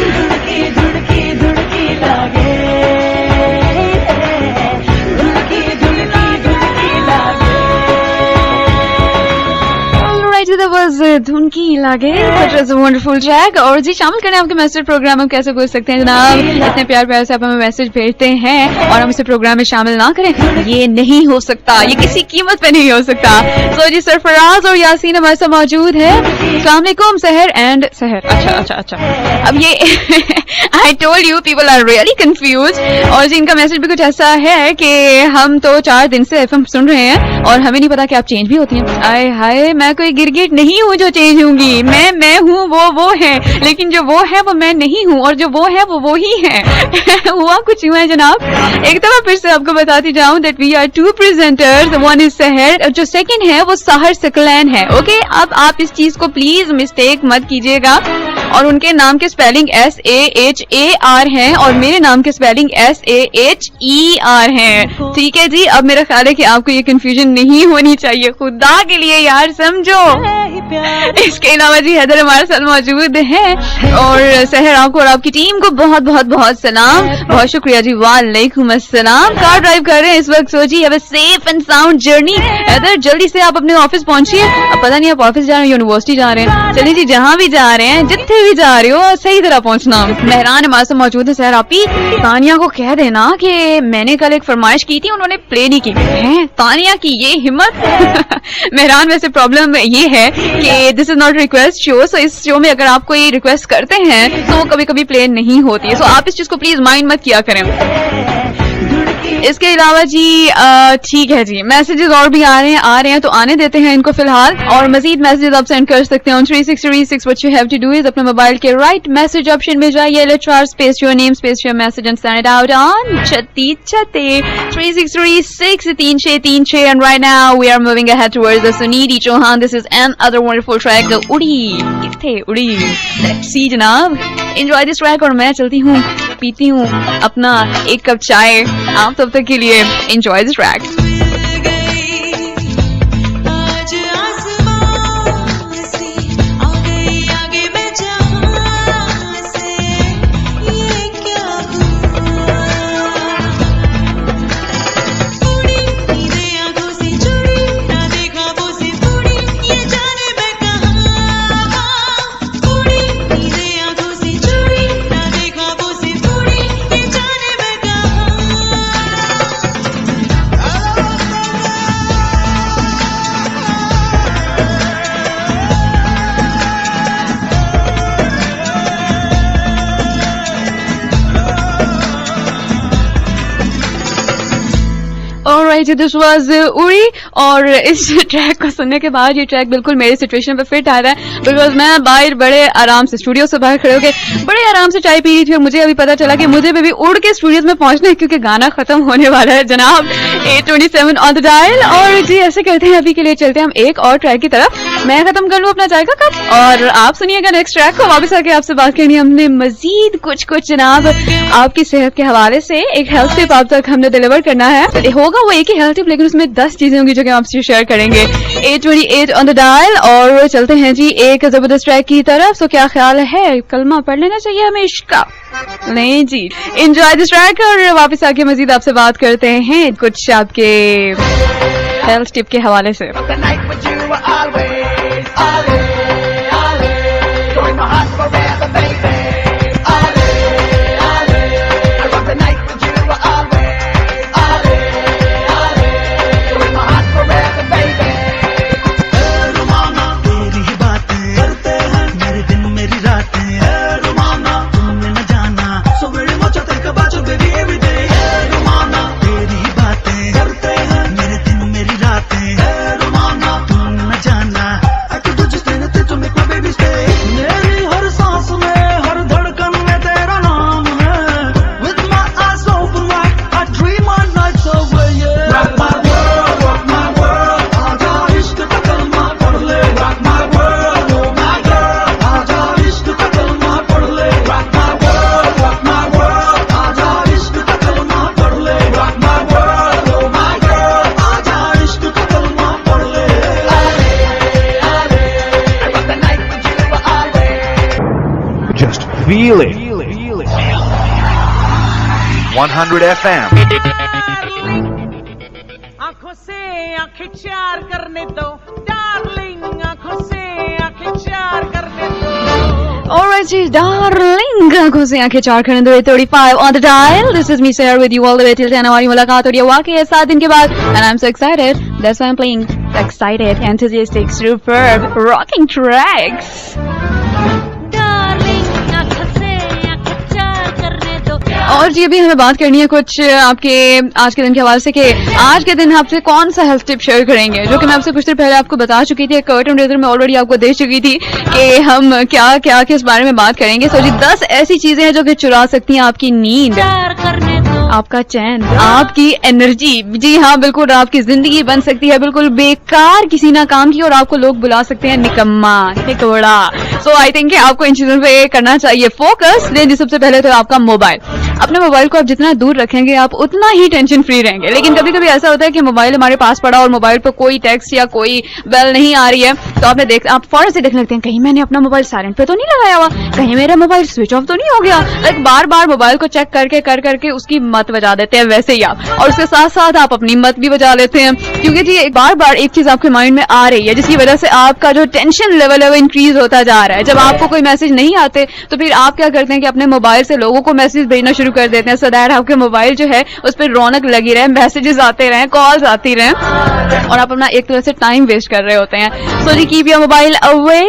धुड़की धुड़की धुड़की लागे, धुड़की धुड़की धुड़की लागे। That was धुनकी लागे, that was a wonderful track। और जी शामिल करें आपके मैसेज प्रोग्राम, हम कैसे पूछ सकते हैं जनाब, इतने प्यार प्यार से आप हमें मैसेज भेजते हैं और हम इसे प्रोग्राम में शामिल ना करें, ये नहीं हो सकता, ये किसी कीमत पे नहीं हो सकता। तो जी सरफराज और यासीन हमारे साथ मौजूद है। अस्सलाम वालेकुम सहर एंड सहर, अच्छा अब ये I told you people are really confuse. और जी इनका मैसेज भी कुछ ऐसा है कि हम तो 4 दिन से एफएम सुन रहे हैं और हमें नहीं पता कि आप चेंज भी होती हैं। आए हाय, मैं कोई गिरगिट नहीं हूँ जो चेंज होंगी, मैं हूँ, वो है, लेकिन जो वो है वो मैं नहीं हूँ और जो वो है वो ही है। हुआ कुछ हुआ है जनाब। एक दफा फिर से आपको बताती जाऊं that we are 2 presenters, one is Sahar और जो सेकंड है वो सहर सकलैन है। ओके, अब आप इस चीज को प्लीज मिस्टेक मत कीजिएगा। और उनके नाम के स्पेलिंग SAHAR है और मेरे नाम के स्पेलिंग SAHER है। ठीक है जी, अब मेरा ख्याल है कि आपको ये कंफ्यूजन नहीं होनी चाहिए, खुदा के लिए यार समझो। इसके अलावा जी हैदर हमारे साथ मौजूद है और सहर आपको और आपकी टीम को बहुत बहुत बहुत सलाम, बहुत शुक्रिया जी। वालेकुम अस्सलाम। कार ड्राइव कर रहे हैं इस वक्त, सो जी have a safe and sound journey. Haider जल्दी से आप अपने ऑफिस पहुंचिए। अब पता नहीं आप ऑफिस जा रहे हैं, यूनिवर्सिटी जा रहे हैं, चलिए जी जहां भी जा रहे हैं, जितने भी जा रहे हो सही तरह पहुंचना। मेहरान हमारे साथ मौजूद है। सहर आप ही तानिया को कह देना कि मैंने कल एक फरमाइश की थी, उन्होंने प्ले नहीं की है। तानिया की ये हिम्मत। मेहरान वैसे प्रॉब्लम ये है कि this is not request show, so इस शो में अगर आप कोई रिक्वेस्ट करते हैं तो वो कभी कभी प्ले नहीं होती है, सो आप इस चीज को प्लीज माइंड मत किया करें। इसके अलावा जी ठीक है जी, मैसेजेस और भी आ रहे हैं तो आने देते हैं इनको फिलहाल। और मजीद मैसेजेस आप सेंड कर सकते हैं 3636। What you have to do is अपने मोबाइल के राइट मैसेज ऑप्शन में जाइए, LHR space your name space your message and send it out on 3636 3636 and right now we are moving ahead towards the Suniti Chauhan. This is another wonderful track, the उड़ी। किथे उड़ी, let's see जनाब, enjoy this track. और मैं चलती हूँ, पीती हूँ अपना एक कप चाय। आप तब तक के लिए enjoy this track. This was उड़ी। और इस ट्रैक को सुनने के बाद ये ट्रैक बिल्कुल मेरी सिचुएशन पे फिट आ रहा है, बिकॉज मैं बाहर बड़े आराम से स्टूडियो से बाहर खड़े होकर बड़े आराम से चाय पी रही थी और मुझे अभी पता चला कि मुझे भी उड़ के स्टूडियोज में पहुंचना है क्योंकि गाना खत्म होने वाला है जनाब। 8:27 ऑन द डायल। और जी ऐसे करते हैं, अभी के लिए चलते हैं हम एक और ट्रैक की तरफ। मैं खत्म कर लूं अपना चाय का कप और आप सुनिएगा नेक्स्ट ट्रैक को। वापस आके आपसे बात करनी हमने मजीद कुछ जनाब आपकी सेहत के हवाले से। एक हेल्थ टिप आप तक हमने डिलीवर करना है, होगा वो एक ही हेल्थ टिप लेकिन उसमें 10 चीजें होंगी जो कि आपसे शेयर करेंगे। 8:28 ऑन द डायल। और चलते हैं जी एक जबरदस्त ट्रैक की तरफ। तो क्या ख्याल है, कलमा पढ़ लेना चाहिए हमें इश्का? नहीं जी, एंजॉय दिस ट्रैक और वापस आके मजीद आपसे बात करते हैं कुछ आपके हेल्थ टिप के हवाले से। Romana Feel it. 100 FM. आंखों से आंखें चार करने दो डार्लिंग, आंखों से आंखें चार करने दो। Alright, जी, darling, आंखों से आंखें चार करने दो 35 on the dial. This is me, Sarah, with you all the way till 10. हमारी मुलाकात हो रही है वाकई है 7 दिन के बाद, and I'm so excited. That's why I'm playing excited, enthusiastic, superb, rocking tracks. और जी अभी हमें बात करनी है कुछ आपके आज के दिन के हवाले से कि आज के दिन आपसे कौन सा हेल्थ टिप शेयर करेंगे, जो कि मैं आपसे कुछ देर पहले आपको बता चुकी थी, कर्टन रेजर में ऑलरेडी आपको दे चुकी थी कि हम क्या क्या किस बारे में बात करेंगे। सो जी 10 ऐसी चीजें हैं जो कि चुरा सकती हैं आपकी नींद, आपका चैन, आपकी एनर्जी। जी हाँ बिल्कुल, आपकी जिंदगी बन सकती है बिल्कुल बेकार किसी ना काम की और आपको लोग बुला सकते हैं निकम्मा, निकोड़ा। सो आई थिंक आपको इन चीजों पे करना चाहिए फोकस। जी सबसे पहले तो आपका मोबाइल, अपने मोबाइल को आप जितना दूर रखेंगे आप उतना ही टेंशन फ्री रहेंगे। लेकिन कभी कभी ऐसा होता है कि मोबाइल हमारे पास पड़ा और मोबाइल पर कोई टेक्स्ट या कोई बेल नहीं आ रही है, तो आप फौरन से देखने लगते हैं कहीं मैंने अपना मोबाइल साइलेंट पे तो नहीं लगाया हुआ, कहीं मेरा मोबाइल स्विच ऑफ तो नहीं हो गया। लाइक बार बार मोबाइल को चेक करके करके उसकी मत बजा देते हैं वैसे ही आप, और उसके साथ साथ आप अपनी मत भी बजा लेते हैं, क्योंकि जी बार बार एक चीज आपके माइंड में आ रही है जिसकी वजह से आपका जो टेंशन लेवल है वो इंक्रीज होता जा रहा है। जब आपको कोई मैसेज नहीं आते तो फिर आप क्या करते हैं कि अपने मोबाइल से लोगों को मैसेज भेजना शुरू कर देते हैं, सो दैट आपके मोबाइल जो है उस पर रौनक लगी रहे, मैसेजेस आते रहे, कॉल्स आती रहे, और आप अपना एक तरह से टाइम वेस्ट कर रहे होते हैं। सो जी कीप योर मोबाइल अवे।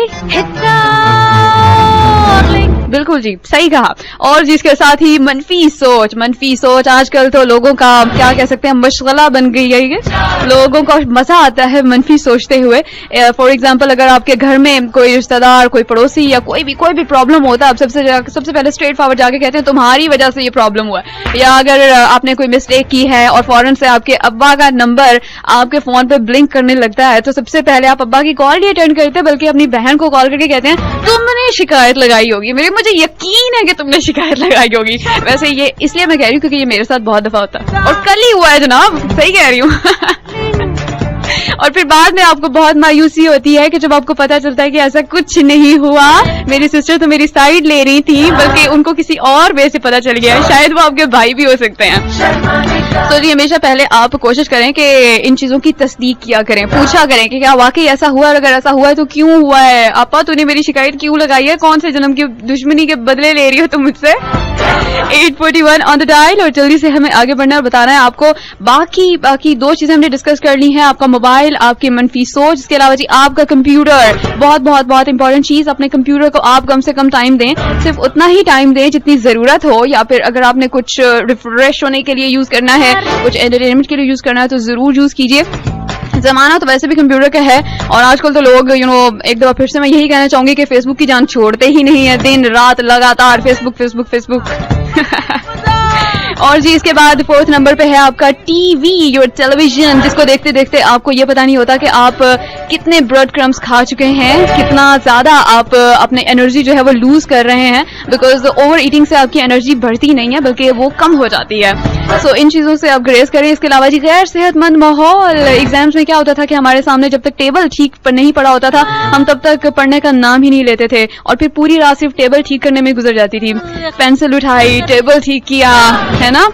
बिल्कुल जी सही कहा। और जिसके साथ ही मनफी सोच आजकल तो लोगों का क्या कह सकते हैं मशगला बन गई है, लोगों को मजा आता है मनफी सोचते हुए। फॉर एग्जांपल अगर आपके घर में कोई रिश्तेदार, कोई पड़ोसी या कोई भी प्रॉब्लम होता है, आप सबसे पहले स्ट्रेट फॉरवर्ड जाके कहते हैं तुम्हारी वजह से ये प्रॉब्लम हुआ है। या अगर आपने कोई मिस्टेक की है और फौरन से आपके अब्बा का नंबर आपके फोन पे ब्लिंक करने लगता है, तो सबसे पहले आप अब्बा की कॉल नहीं अटेंड करते बल्कि अपनी बहन को कॉल करके कहते हैं तुमने शिकायत लगाई होगी, मुझे यकीन है कि तुमने शिकायत लगाई होगी। वैसे ये इसलिए मैं कह रही हूँ क्योंकि ये मेरे साथ बहुत दफा होता है और कल ही हुआ है जनाब, सही कह रही हूँ। और फिर बाद में आपको बहुत मायूसी होती है कि जब आपको पता चलता है कि ऐसा कुछ नहीं हुआ, मेरी सिस्टर तो मेरी साइड ले रही थी, बल्कि उनको किसी और वे से पता चल गया है, शायद वो आपके भाई भी हो सकते हैं। तो जी हमेशा पहले आप कोशिश करें कि इन चीजों की तस्दीक किया करें, पूछा करें कि क्या वाकई ऐसा हुआ, और अगर ऐसा हुआ है तो क्यों हुआ है, आपा तूने मेरी शिकायत क्यों लगाई है, कौन से जन्म की दुश्मनी के बदले ले रही हो तुम मुझसे। 841 ऑन द डायल। और जल्दी से हमें आगे बढ़ना और बताना है आपको बाकी 2 चीजें हमने डिस्कस कर ली हैं, आपका मोबाइल, आपकी मनफी सोच, इसके अलावा जी आपका कंप्यूटर, बहुत इंपॉर्टेंट चीज। अपने कंप्यूटर को आप कम से कम टाइम दें, सिर्फ उतना ही टाइम दें जितनी जरूरत हो, या फिर अगर आपने कुछ रिफ्रेश होने के लिए यूज करना है, कुछ एंटरटेनमेंट के लिए यूज करना है तो जरूर यूज कीजिए। जमाना तो वैसे भी कंप्यूटर का है, और आजकल तो लोग एक दफा फिर से मैं यही कहना चाहूंगी कि फेसबुक की जान छोड़ते ही नहीं है, दिन रात लगातार फेसबुक। और जी इसके बाद 4th नंबर पे है आपका टीवी, योर टेलीविजन, जिसको देखते देखते आपको ये पता नहीं होता कि आप कितने ब्रेड क्रम्स खा चुके हैं, कितना ज्यादा आप अपने एनर्जी जो है वो लूज कर रहे हैं, बिकॉज ओवर ईटिंग से आपकी एनर्जी बढ़ती नहीं है बल्कि वो कम हो जाती है। सो इन चीजों से आप ग्रेस करें। इसके अलावा जी गैर सेहतमंद माहौल, एग्जाम्स में क्या होता था कि हमारे सामने जब तक टेबल ठीक नहीं पड़ा होता था हम तब तक पढ़ने का नाम ही नहीं लेते थे, और फिर पूरी रात सिर्फ टेबल ठीक करने में गुजर जाती थी। पेंसिल उठाई, टेबल ठीक किया, है ना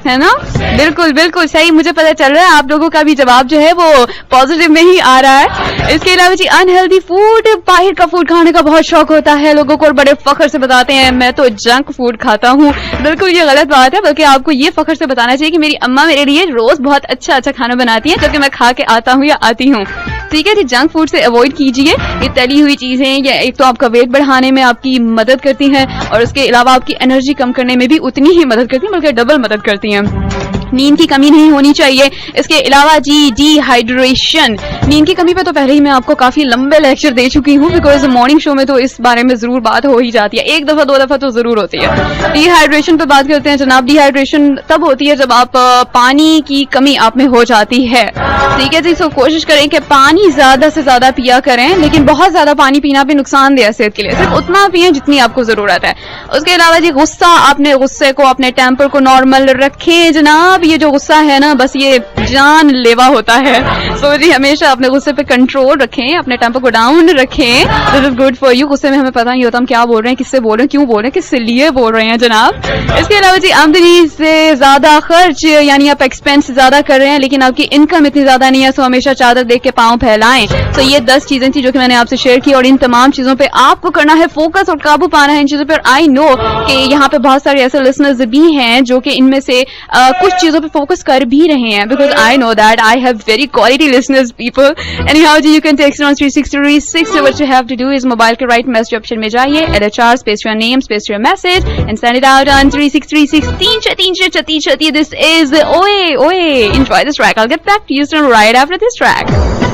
बिल्कुल सही। मुझे पता चल रहा है आप लोगों का भी जवाब जो है वो पॉजिटिव में ही आ रहा है। इसके अलावा जी अनहेल्दी फूड, बाहर का फूड खाने का बहुत शौक होता है लोगों को और बड़े फख्र से बताते हैं मैं तो जंक फूड खाता हूँ। बिल्कुल ये गलत बात है, बल्कि आपको ये फख्र से बताना चाहिए कि मेरी अम्मा मेरे लिए रोज बहुत अच्छा खाना बनाती है, जो कि मैं खा के आता हूँ या आती हूँ। ठीक है जी, जंक फूड से अवॉइड कीजिए। ये तली हुई चीजें ये एक तो आपका वेट बढ़ाने में आपकी मदद करती हैं, और उसके अलावा आपकी एनर्जी कम करने में भी उतनी ही मदद करती हैं, बल्कि डबल मदद करती हैं। नींद की कमी नहीं होनी चाहिए। इसके अलावा जी डिहाइड्रेशन, नींद की कमी पे तो पहले ही मैं आपको काफी लंबे लेक्चर दे चुकी हूँ, बिकॉज मॉर्निंग शो में तो इस बारे में जरूर बात हो ही जाती है, 1 दफा 2 दफा तो जरूर होती है। डिहाइड्रेशन पे बात करते हैं जनाब। डिहाइड्रेशन तब होती है जब आप पानी की कमी आप में हो जाती है। ठीक है जी, सो कोशिश करें कि पानी ज्यादा से ज्यादा पिया करें, लेकिन बहुत ज्यादा पानी पीना भी नुकसानदेह है सेहत के लिए, सिर्फ उतना पिए जितनी आपको जरूरत है। उसके अलावा जी गुस्सा, अपने गुस्से को, अपने टेम्पर को नॉर्मल रखें जनाब। ये जो गुस्सा है ना, बस ये जानलेवा होता है। सो जी हमेशा अपने गुस्से पे कंट्रोल रखें, अपने टेम्पर को डाउन रखें. This is good for you. गुस्से में हमें पता नहीं होता हम क्या बोल रहे हैं, किससे बोल रहे हैं, क्यों बोल रहे हैं, किस लिए बोल रहे हैं जनाब. इसके अलावा जी आमदनी से ज्यादा खर्च, यानी आप एक्सपेंस ज्यादा कर रहे हैं लेकिन आपकी इनकम इतनी ज्यादा नहीं है, तो हमेशा चादर देख के पांव फैलाएं. तो ये 10 चीजें थी जो कि मैंने आपसे शेयर की और इन तमाम चीजों पे आपको करना है फोकस और काबू पाना है इन चीजों पर. आई नो कि यहाँ पे बहुत सारे ऐसे लिसनर्स भी हैं जो कि इनमें से कुछ चीजों पे फोकस कर भी रहे हैं, because I know that I have very quality listeners people. Anyhow जी, you can text on 36336. What you have to do is mobile के राइट मैसेज ऑप्शन में जाइए, LHR space your name space your message and send it out on 36336. This is Oye Oye. Enjoy this track. I'll get back to you soon right after this track.